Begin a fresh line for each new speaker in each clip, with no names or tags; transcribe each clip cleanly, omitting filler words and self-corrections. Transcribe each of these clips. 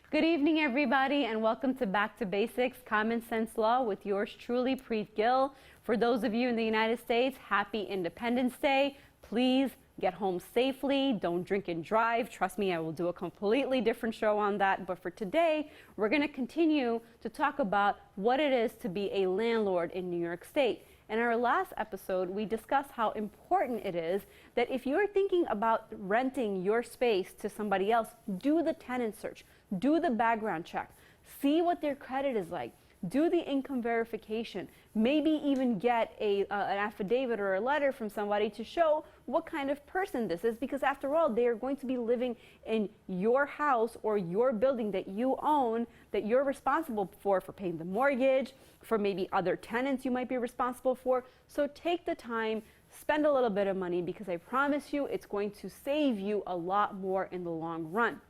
Good evening, everybody, and welcome to Back to Basics, Common Sense Law with yours truly, Preet Gill. For those of you in the United States, happy Independence Day. Please get home safely. Don't drink and drive. Trust me, I will do a completely different show on that. But for today, we're going to continue to talk about what it is to be a landlord in New York State. In our last episode, we discussed how important it is that if you're thinking about renting your space to somebody else, do the tenant search, do the background check, see what their credit is like, do the income verification, maybe even get an affidavit or a letter from somebody to show what kind of person this is, because after all, they are going to be living in your house or your building that you own, that you're responsible for paying the mortgage, for maybe other tenants you might be responsible for. So take the time, spend a little bit of money, because I promise you it's going to save you a lot more in the long run.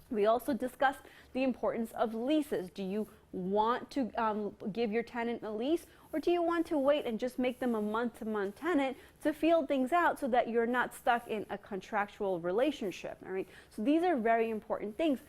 We also discussed the importance of leases. Do you want to give your tenant a lease, or do you want to wait and just make them a month-to-month tenant to feel things out so that you're not stuck in a contractual relationship? All right. So these are very important things.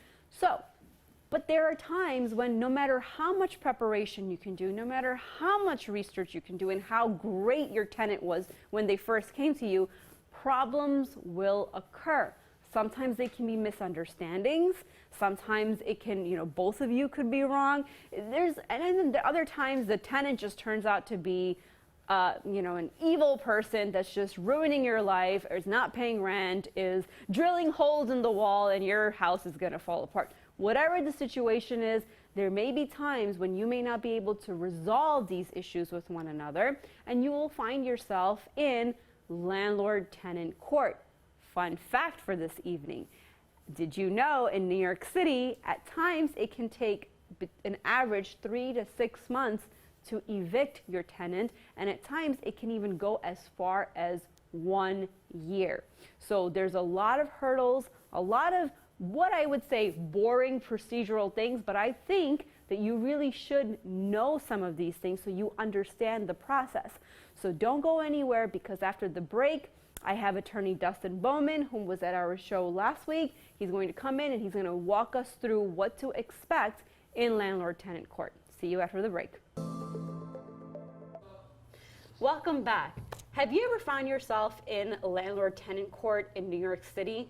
But there are times when no matter how much preparation you can do, no matter how much research you can do, and how great your tenant was when they first came to you, problems will occur. Sometimes they can be misunderstandings. Sometimes it can, both of you could be wrong. And then the other times the tenant just turns out to be, an evil person that's just ruining your life, or is not paying rent, is drilling holes in the wall, and your house is going to fall apart. Whatever the situation is, there may be times when you may not be able to resolve these issues with one another, and you will find yourself in landlord-tenant court. Fun fact for this evening. Did you know in New York City, at times it can take an average 3 to 6 months to evict your tenant, and at times it can even go as far as 1 year. So there's a lot of hurdles, a lot of what I would say boring procedural things, but I think that you really should know some of these things so you understand the process. So don't go anywhere, because after the break, I have attorney Dustin Bowman, who was at our show last week. He's going to come in and he's going to walk us through what to expect in landlord-tenant court. See you after the break. Welcome back. Have you ever found yourself in landlord-tenant court in New York City?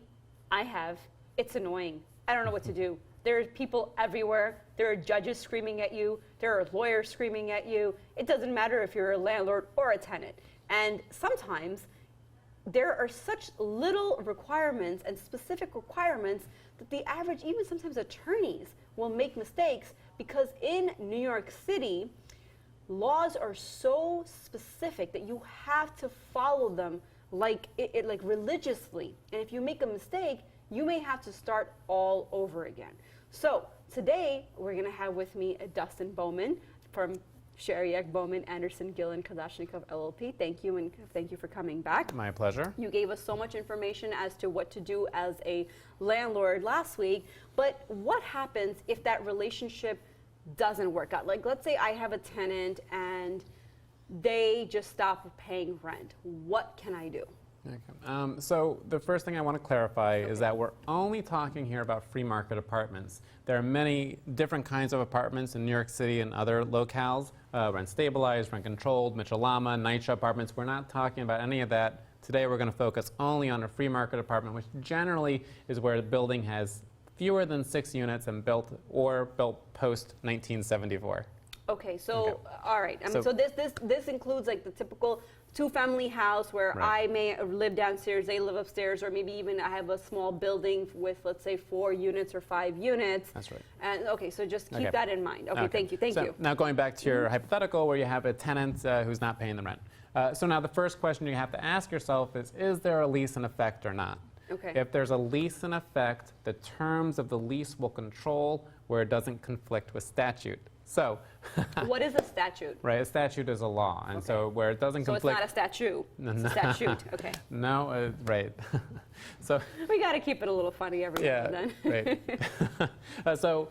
I have. It's annoying. I don't know what to do. There are people everywhere. There are judges screaming at you. There are lawyers screaming at you. It doesn't matter if you're a landlord or a tenant. And sometimes there are such little requirements and specific requirements that the average, even sometimes attorneys, will make mistakes, because in New York City, laws are so specific that you have to follow them like religiously. And if you make a mistake, you may have to start all over again. So today, we're going to have with me Dustin Bowman from Shariak, Bowman, Anderson, Gillen, Kadashnikov, LLP. Thank you, and thank you for coming back.
My pleasure.
You gave us so much information as to what to do as a landlord last week, but what happens if that relationship doesn't work out? Like, let's say I have a tenant and they just stop paying rent. What can I do?
Okay. So the first thing I want to clarify is that we're only talking here about free market apartments. There are many different kinds of apartments in New York City and other locales, rent stabilized, rent controlled, Mitchell-Lama, NYCHA apartments. We're not talking about any of that. Today we're going to focus only on a free market apartment, which generally is where the building has fewer than 6 units and built post 1974.
Okay, so all right. So this includes like the typical two-family house where
Right.
I may live downstairs, they live upstairs, or maybe even I have a small building with, let's say, 4 units or 5 units.
That's right.
And okay, so just keep
Okay.
that in mind. Okay, thank you.
So now going back to your hypothetical where you have a tenant who's not paying the rent. So now the first question you have to ask yourself is there a lease in effect or not?
Okay.
If there's a lease in effect, the terms of the lease will control where it doesn't conflict with statute. So,
what is a statute?
Right, a statute is a law, and so where it doesn't conflict.
So it's not a statute. It's a statute. Okay.
No, right. So
we got to keep it a little funny every now and then.
Right. So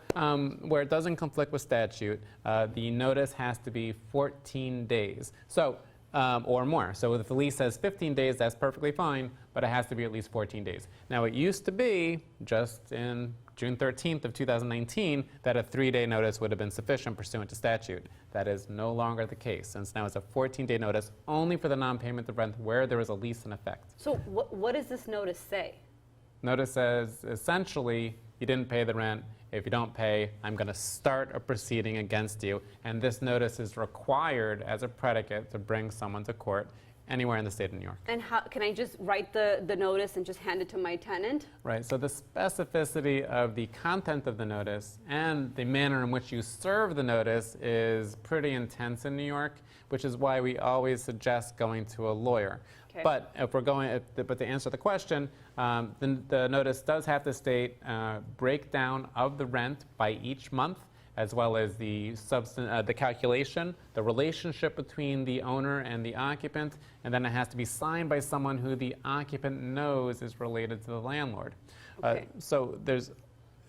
where it doesn't conflict with statute, the notice has to be 14 days. So or more. So if the lease says 15 days, that's perfectly fine, but it has to be at least 14 days. Now, it used to be, just in June 13th of 2019 that a 3-day notice would have been sufficient pursuant to statute. That is no longer the case, since now it's a 14-day notice only for the non-payment of rent where there is a lease in effect.
So what does this notice say?
Notice says, essentially, you didn't pay the rent. If you don't pay, I'm going to start a proceeding against you. And this notice is required as a predicate to bring someone to court anywhere in the state of New York.
And how can I just write the notice and just hand it to my tenant?
Right, so the specificity of the content of the notice and the manner in which you serve the notice is pretty intense in New York, which is why we always suggest going to a lawyer.
Okay.
But if we're going, but to answer the question, the notice does have to state breakdown of the rent by each month, as well as the calculation, the relationship between the owner and the occupant, and then it has to be signed by someone who the occupant knows is related to the landlord.
Okay.
So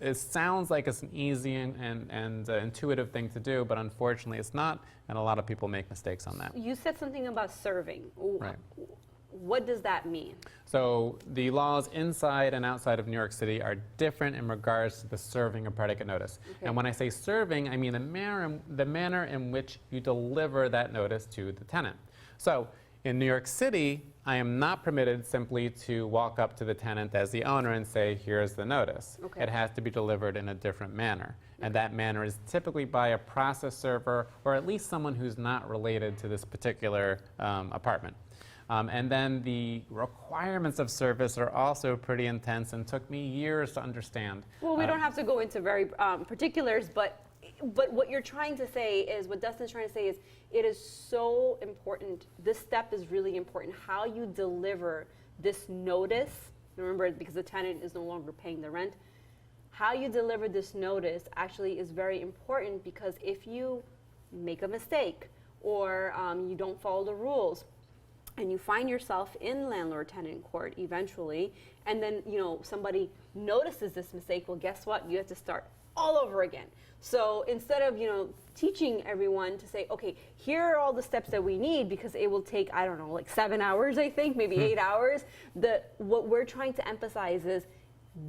it sounds like it's an easy and intuitive thing to do, but unfortunately it's not, and a lot of people make mistakes on that.
You said something about serving.
Right.
What does that mean?
So the laws inside and outside of New York City are different in regards to the serving of predicate notice.
Okay.
And when I say serving, I mean the manner in which you deliver that notice to the tenant. So in New York City, I am not permitted simply to walk up to the tenant as the owner and say, here's the notice.
Okay.
It has to be delivered in a different manner. And that manner is typically by a process server or at least someone who's not related to this particular apartment. And then the requirements of service are also pretty intense and took me years to understand.
Well, we don't have to go into very particulars, but what you're trying to say is, what Dustin's trying to say is, it is so important. This step is really important. How you deliver this notice, remember, because the tenant is no longer paying the rent, how you deliver this notice actually is very important, because if you make a mistake or you don't follow the rules, and you find yourself in landlord-tenant court eventually, and then somebody notices this mistake, well, guess what? You have to start all over again. So instead of teaching everyone to say, okay, here are all the steps that we need, because it will take, I don't know, like 7 hours, I think, maybe 8 hours. What we're trying to emphasize is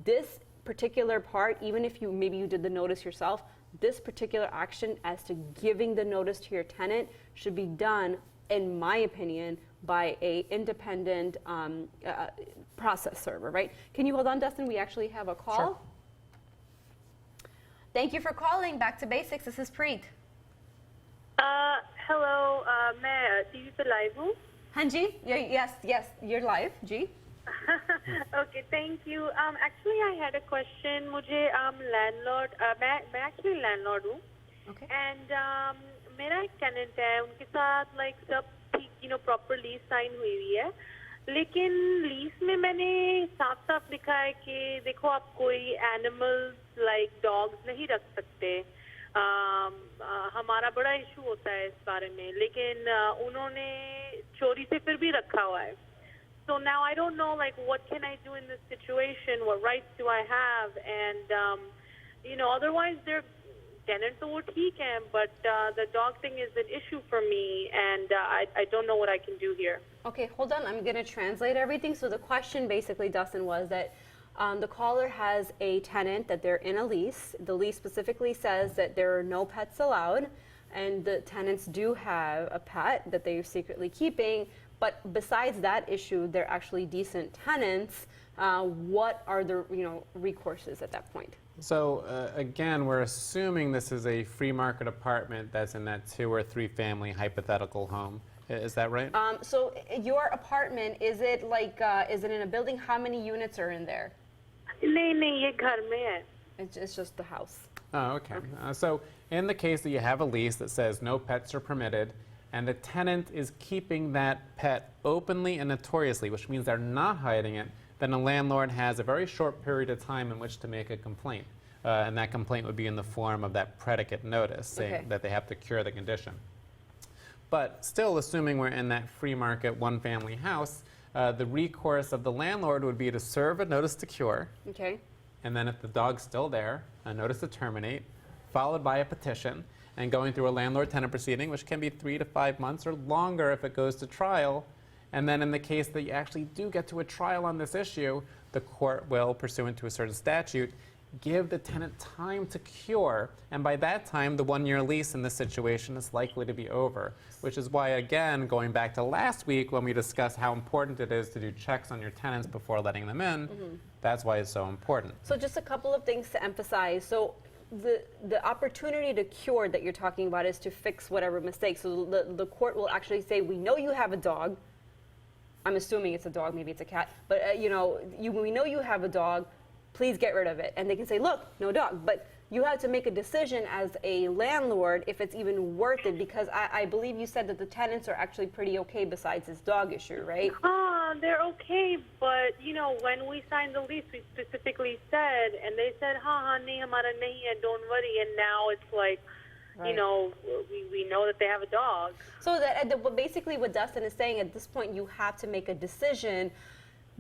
this particular part, even if maybe you did the notice yourself, this particular action as to giving the notice to your tenant should be done, in my opinion, by a independent process server, right? Can you hold on, Dustin? We actually have a call.
Sure.
Thank you for calling Back to Basics. This is Preet.
Hello, मैं TV पे live हूँ.
हाँ जी, yes, you're live, ji.
Okay, thank you. Actually, I had a question. मुझे landlord, मैं actually landlord हूँ.
Okay.
And मेरा एक tenant है, उनके साथ like सब ठीक, proper lease sign हुई है. लेकिन लीज में मैंने साफ साफ लिखा है कि देखो आप कोई animals like dogs नहीं रख सकते. हमारा बड़ा इशू होता है इस बारे में, लेकिन उन्होंने चोरी से फिर भी रखा हुआ है. So now I don't know, like, what can I do in this situation? What rights do I have? And otherwise they're tenant तो वो ठीक है, but the dog thing is an issue for me, and I don't know what I can do here.
Okay, hold on. I'm going to translate everything. So the question basically, Dustin, was that the caller has a tenant that they're in a lease. The lease specifically says that there are no pets allowed, and the tenants do have a pet that they're secretly keeping. But besides that issue, they're actually decent tenants. What are the recourses at that point?
So again, we're assuming this is a free market apartment that's in that 2 or 3 family hypothetical home. Is that right?
So your apartment, is it in a building? How many units are in there?
नहीं ये घर में है.
It's just the house.
Oh, okay. So in the case that you have a lease that says no pets are permitted, and the tenant is keeping that pet openly and notoriously, which means they're not hiding it, then a landlord has a very short period of time in which to make a complaint. And that complaint would be in the form of that predicate notice saying that they have to cure the condition. But still, assuming we're in that free market one-family house, the recourse of the landlord would be to serve a notice to cure.
Okay.
And then if the dog's still there, a notice to terminate, followed by a petition, and going through a landlord-tenant proceeding, which can be 3 to 5 months or longer if it goes to trial. And then in the case that you actually do get to a trial on this issue, the court will, pursuant to a certain statute, give the tenant time to cure, and by that time, the 1-year lease in this situation is likely to be over, which is why, again, going back to last week when we discussed how important it is to do checks on your tenants before letting them in, that's why it's so important.
So just a couple of things to emphasize. So the opportunity to cure that you're talking about is to fix whatever mistakes. So the court will actually say, we know you have a dog. I'm assuming it's a dog, maybe it's a cat, but we know you have a dog, please get rid of it. And they can say, look, no dog. But you have to make a decision as a landlord if it's even worth it, because I believe you said that the tenants are actually pretty okay besides this dog issue, right?
They're okay, but when we signed the lease, we specifically said, and they said, nahi, hamara nahi hai, don't worry. And now it's like,
Right.
we know that they have a dog.
So basically what Dustin is saying, at this point, you have to make a decision.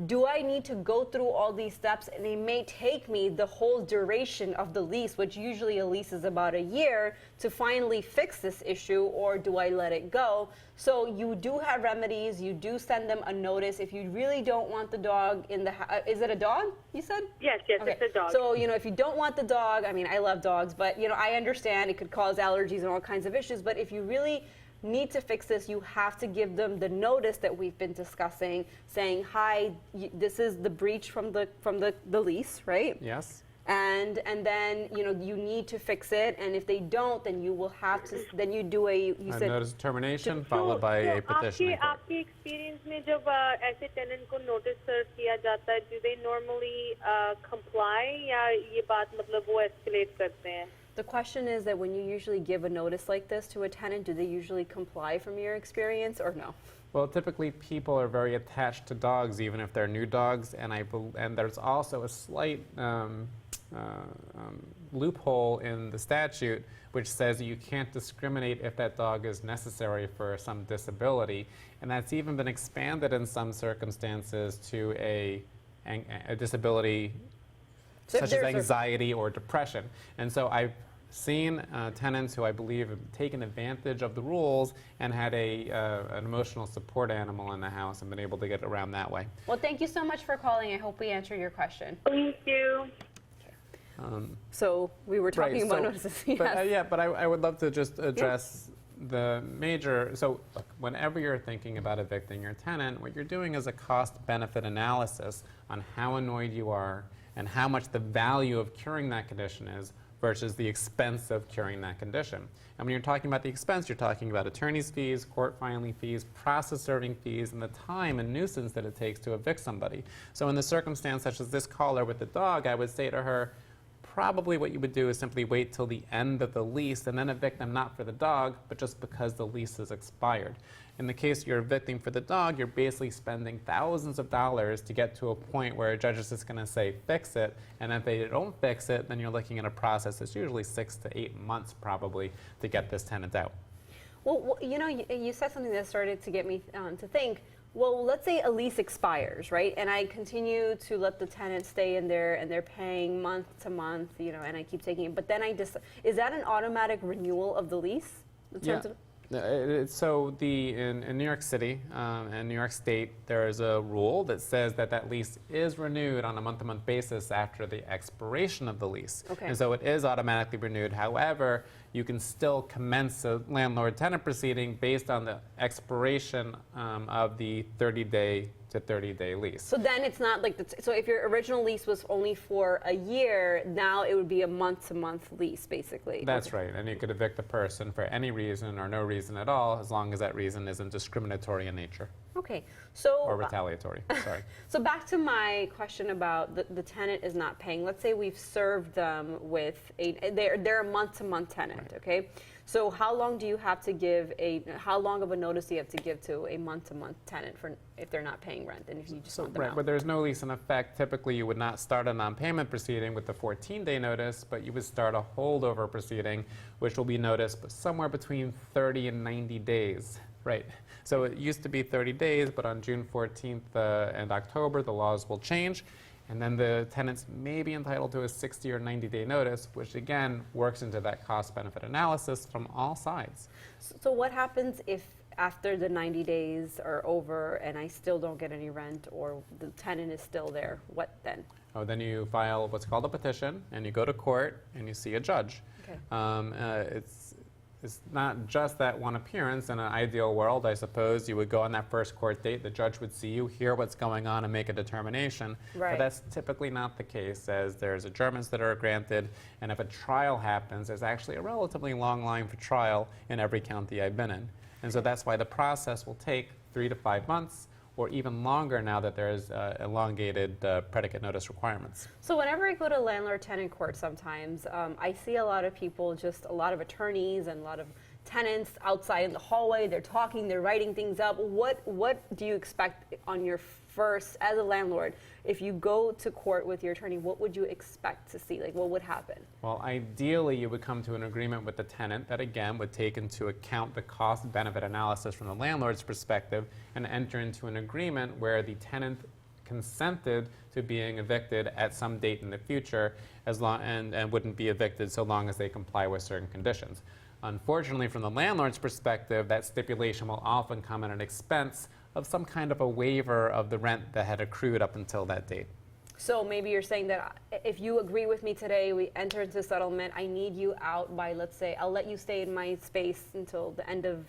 Do I need to go through all these steps? And it may take me the whole duration of the lease, which usually a lease is about a year, to finally fix this issue, or do I let it go? So you do have remedies. You do send them a notice. If you really don't want the dog in the house, is it a dog, you said?
Yes,
Okay.
it's a dog.
So, if you don't want the dog, I mean, I love dogs, but, I understand it could cause allergies and all kinds of issues. But if you really need to fix this, you have to give them the notice that we've been discussing, saying, hi, this is the breach from the lease, right?
Yes?
And then, you need to fix it. And if they don't, then you will have to, then you do a
notice of termination followed by a petition in court.
आपके experience में जब ऐसे tenant को notice serve किया जाता है, do they normally comply या ये बात मतलब वो escalate करते हैं?
The question is that when you usually give a notice like this to a tenant, do they usually comply from your experience, or no?
Well, typically people are very attached to dogs, even if they're new dogs, and there's also a slight loophole in the statute which says that you can't discriminate if that dog is necessary for some disability, and that's even been expanded in some circumstances to a disability such as anxiety or depression. And so I've seen tenants who I believe have taken advantage of the rules and had an emotional support animal in the house and been able to get around that way.
Well, thank you so much for calling. I hope we answered your question.
Thank you.
So we were talking about notices. Yes.
But I would love to just address the major. So look, whenever you're thinking about evicting your tenant, what you're doing is a cost-benefit analysis on how annoyed you are and how much the value of curing that condition is versus the expense of curing that condition. And when you're talking about the expense, you're talking about attorney's fees, court filing fees, process serving fees, and the time and nuisance that it takes to evict somebody. So in the circumstance such as this caller with the dog, I would say to her, probably what you would do is simply wait till the end of the lease and then evict them, not for the dog, but just because the lease is expired. In the case you're evicting for the dog, you're basically spending thousands of dollars to get to a point where a judge is just going to say, fix it, and if they don't fix it, then you're looking at a process that's usually 6 to 8 months probably to get this tenant out.
Well, you said something that started to get me to think. Well, let's say a lease expires, right? And I continue to let the tenant stay in there, and they're paying month to month, and I keep taking it. But then is that an automatic renewal of the lease?
Yeah. So in New York City and New York State, there is a rule that says that lease is renewed on a month-to-month basis after the expiration of the lease.
Okay.
And so it is automatically renewed. However, you can still commence a landlord-tenant proceeding based on the expiration of the 30-day to 30-day lease.
So then it's not like, so if your original lease was only for a year, now it would be a month-to-month lease, basically.
That's right, and you could evict the person for any reason or no reason at all, as long as that reason isn't discriminatory in nature.
Okay, so...
Or retaliatory, sorry.
So back to my question about the tenant is not paying. Let's say we've served them with they're a month-to-month tenant, right. Okay? So how long do you have to give how long of a notice do you have to give to a month-to-month tenant for if they're not paying rent and if you just want them out?
But there's no lease in effect. Typically, you would not start a non-payment proceeding with the 14-day notice, but you would start a holdover proceeding, which will be noticed somewhere between 30 and 90 days. Right. So it used to be 30 days, but on June 14th and October, the laws will change. And then the tenants may be entitled to a 60 or 90-day notice, which again works into that cost-benefit analysis from all sides.
So what happens if after the 90 days are over and I still don't get any rent or the tenant is still there? What then?
Oh, then you file what's called a petition, and you go to court, and you see a judge.
Okay.
It's not just that one appearance. In an ideal world, I suppose, you would go on that first court date, the judge would see you, hear what's going on, and make a determination.
Right.
But that's typically not the case, as there's adjournments that are granted, and if a trial happens, there's actually a relatively long line for trial in every county I've been in. And so that's why the process will take 3 to 5 months, or even longer now that there's elongated predicate notice requirements.
So whenever I go to landlord-tenant court sometimes, I see a lot of people, just a lot of attorneys and a lot of tenants outside in the hallway. They're talking, they're writing things up. What do you expect on your first, as a landlord, if you go to court with your attorney, what would you expect to see? Like, what would happen?
Well, ideally, you would come to an agreement with the tenant that, again, would take into account the cost-benefit analysis from the landlord's perspective and enter into an agreement where the tenant consented to being evicted at some date in the future and wouldn't be evicted so long as they comply with certain conditions. Unfortunately, from the landlord's perspective, that stipulation will often come at an expense of some kind of a waiver of the rent that had accrued up until that date.
So maybe you're saying that if you agree with me today, we enter into settlement, I need you out by, let's say, I'll let you stay in my space until the end of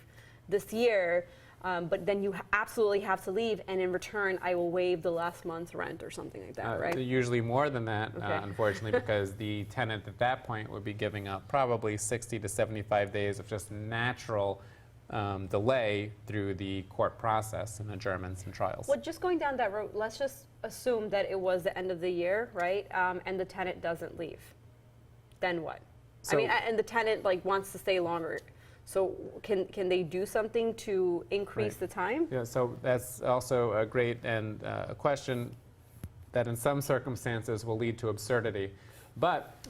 this year, but then you absolutely have to leave, and in return, I will waive the last month's rent or something like that, right?
Usually more than that,
Okay.
unfortunately, because the tenant at that point would be giving up probably 60 to 75 days of just natural delay through the court process and adjournments and trials.
Well, just going down that road, let's just assume that it was the end of the year, right? And the tenant doesn't leave. Then what?
So-
and the tenant wants to stay longer. So can they do something to increase
Right.
the time?
Yeah, so that's also a great and a question that in some circumstances will lead to absurdity. But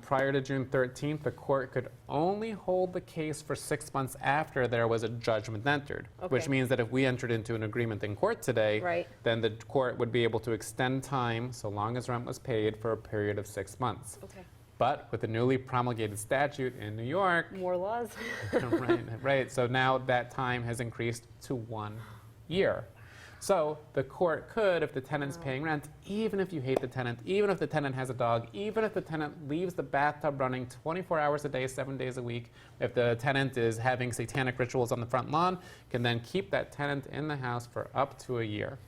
prior to June 13th, the court could only hold the case for 6 months after there was a judgment entered, which
Okay.
means that if we entered into an agreement in court today,
Right.
then the court would be able to extend time so long as rent was paid for a period of 6 months.
Okay.
But with the newly promulgated statute in New York,
More laws?
right, so now that time has increased to 1 year. So the court could, if the tenant's paying rent, even if you hate the tenant, even if the tenant has a dog, even if the tenant leaves the bathtub running 24 hours a day, 7 days a week, if the tenant is having satanic rituals on the front lawn, can then keep that tenant in the house for up to a year.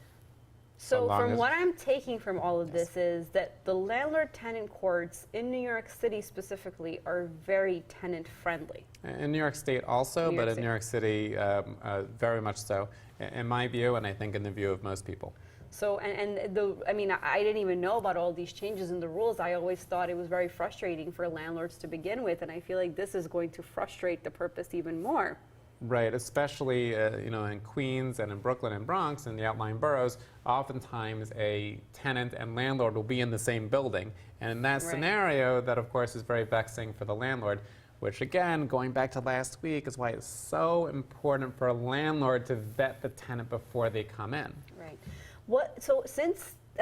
So
long
from
as-
what I'm taking from all of this is that the landlord-tenant courts in New York City specifically are very tenant-friendly.
In New York State also,
New
but
York
in
State.
New York City, very much so, in my view, and I think in the view of most people.
So, I didn't even know about all these changes in the rules. I always thought it was very frustrating for landlords to begin with, and I feel like this is going to frustrate the purpose even more.
Right, especially in Queens and in Brooklyn and Bronx and the outlying boroughs, oftentimes a tenant and landlord will be in the same building. And in that
Right.
scenario, that of course is very vexing for the landlord, which again, going back to last week, is why it's so important for a landlord to vet the tenant before they come in.
Right.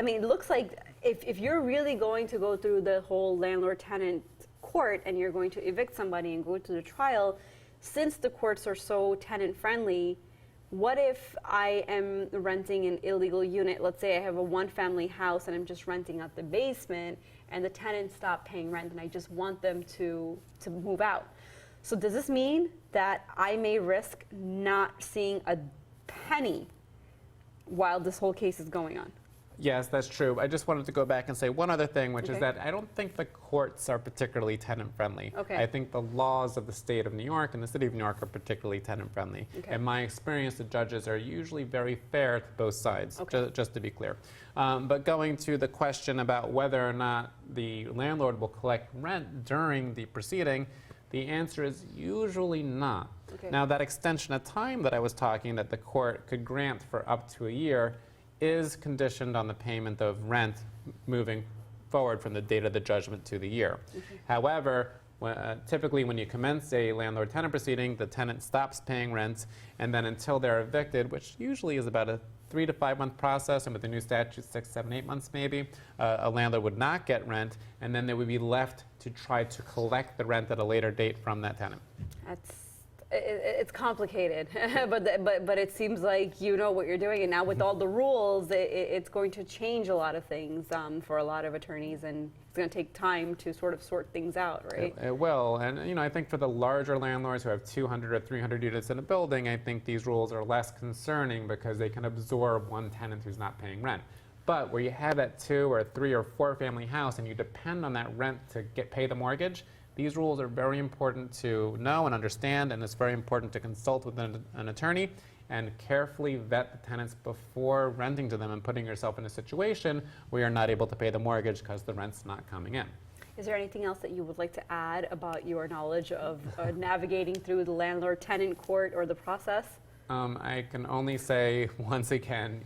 It looks like if you're really going to go through the whole landlord-tenant court and you're going to evict somebody and go to the trial, since the courts are so tenant-friendly, what if I am renting an illegal unit? Let's say I have a one-family house and I'm just renting out the basement, and the tenants stop paying rent, and I just want them to move out. So does this mean that I may risk not seeing a penny while this whole case is going on?
Yes, that's true. I just wanted to go back and say one other thing, which is
Okay.
that I don't think the courts are particularly tenant-friendly.
Okay.
I think the laws of the state of New York and the city of New York are particularly tenant-friendly.
Okay.
In my experience, the judges are usually very fair to both sides,
Okay.
just to be clear. But going to the question about whether or not the landlord will collect rent during the proceeding, the answer is usually not.
Okay.
Now, that extension of time that I was talking that the court could grant for up to a year is conditioned on the payment of rent moving forward from the date of the judgment to the year. However, typically when you commence a landlord-tenant proceeding, the tenant stops paying rent, and then until they're evicted, which usually is about a 3 to 5 month process, and with the new statute, 6, 7, 8 months maybe, a landlord would not get rent, and then they would be left to try to collect the rent at a later date from that tenant.
It's complicated, but it seems like you know what you're doing, and now with all the rules, it's going to change a lot of things for a lot of attorneys, and it's going to take time to sort of sort things out, right?
It will, and I think for the larger landlords who have 200 or 300 units in a building, I think these rules are less concerning because they can absorb one tenant who's not paying rent. But where you have that 2 or 3 or 4 family house and you depend on that rent to pay the mortgage, these rules are very important to know and understand, and it's very important to consult with an attorney and carefully vet the tenants before renting to them and putting yourself in a situation where you're not able to pay the mortgage because the rent's not coming in.
Is there anything else that you would like to add about your knowledge of navigating through the landlord-tenant court or the process?
I can only say, once again,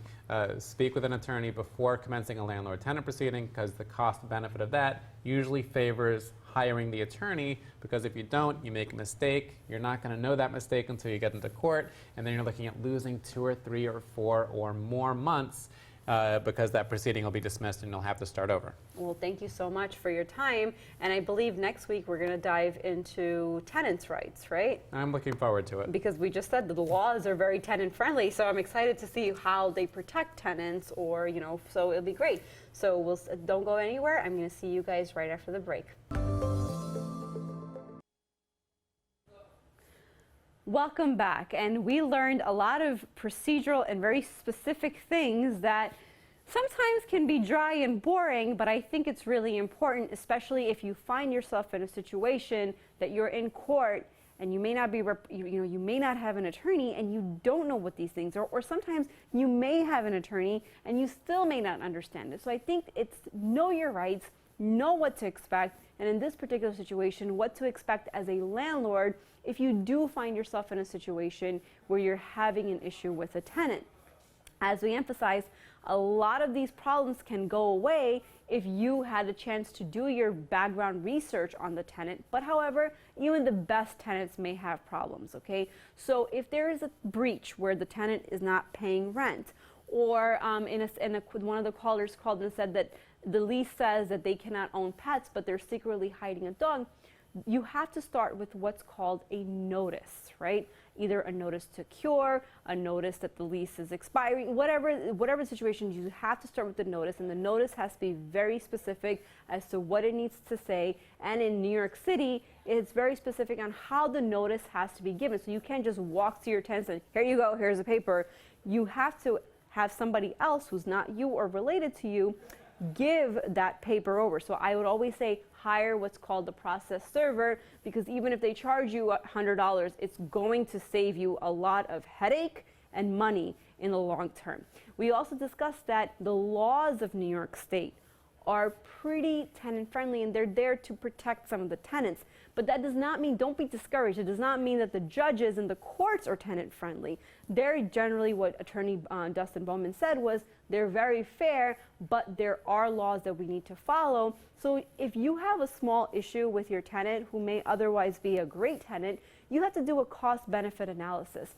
speak with an attorney before commencing a landlord-tenant proceeding, because the cost-benefit of that usually favors hiring the attorney, because if you don't, you make a mistake. You're not going to know that mistake until you get into court, and then you're looking at losing 2 or 3 or 4 or more months because that proceeding will be dismissed and you'll have to start over.
Well, thank you so much for your time, and I believe next week we're going to dive into tenants' rights, right?
I'm looking forward to it.
Because we just said that the laws are very tenant-friendly, so I'm excited to see how they protect tenants, or, so it'll be great. So don't go anywhere. I'm going to see you guys right after the break. Welcome back, and we learned a lot of procedural and very specific things that sometimes can be dry and boring, but I think it's really important, especially if you find yourself in a situation that you're in court and you may not be, you may not have an attorney and you don't know what these things are, or sometimes you may have an attorney and you still may not understand it. So I think it's know your rights, know what to expect, and in this particular situation, what to expect as a landlord if you do find yourself in a situation where you're having an issue with a tenant. As we emphasize, a lot of these problems can go away if you had a chance to do your background research on the tenant. But however, even the best tenants may have problems, okay? So if there is a breach where the tenant is not paying rent, or one of the callers called and said that the lease says that they cannot own pets, but they're secretly hiding a dog, you have to start with what's called a notice, right? Either a notice to cure, a notice that the lease is expiring, whatever the situation, you have to start with the notice, and the notice has to be very specific as to what it needs to say. And in New York City, it's very specific on how the notice has to be given. So you can't just walk to your tenants and here you go, here's a paper. You have to have somebody else who's not you or related to you give that paper over. So I would always say hire what's called the process server, because even if they charge you $100, it's going to save you a lot of headache and money in the long term. We also discussed that the laws of New York State are pretty tenant friendly, and they're there to protect some of the tenants. But that does not mean, don't be discouraged, it does not mean that the judges and the courts are tenant friendly. They're generally, what Attorney Dustin Bowman said was, they're very fair, but there are laws that we need to follow. So if you have a small issue with your tenant who may otherwise be a great tenant, you have to do a cost-benefit analysis.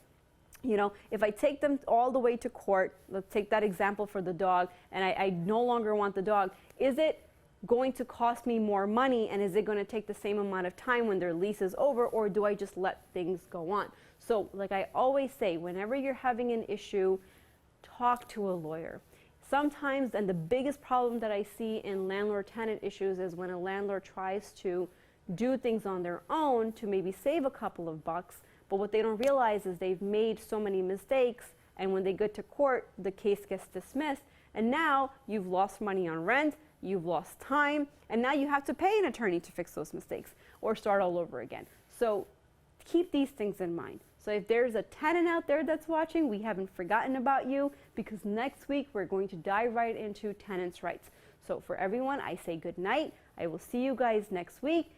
If I take them all the way to court, let's take that example for the dog, and I no longer want the dog, is it going to cost me more money, and is it going to take the same amount of time when their lease is over, or do I just let things go on? So like I always say, whenever you're having an issue, talk to a lawyer. Sometimes, and the biggest problem that I see in landlord-tenant issues is when a landlord tries to do things on their own to maybe save a couple of bucks, but what they don't realize is they've made so many mistakes, and when they get to court, the case gets dismissed, and now you've lost money on rent, you've lost time, and now you have to pay an attorney to fix those mistakes or start all over again. So keep these things in mind. So if there's a tenant out there that's watching, we haven't forgotten about you, because next week we're going to dive right into tenants' rights. So for everyone, I say good night. I will see you guys next week.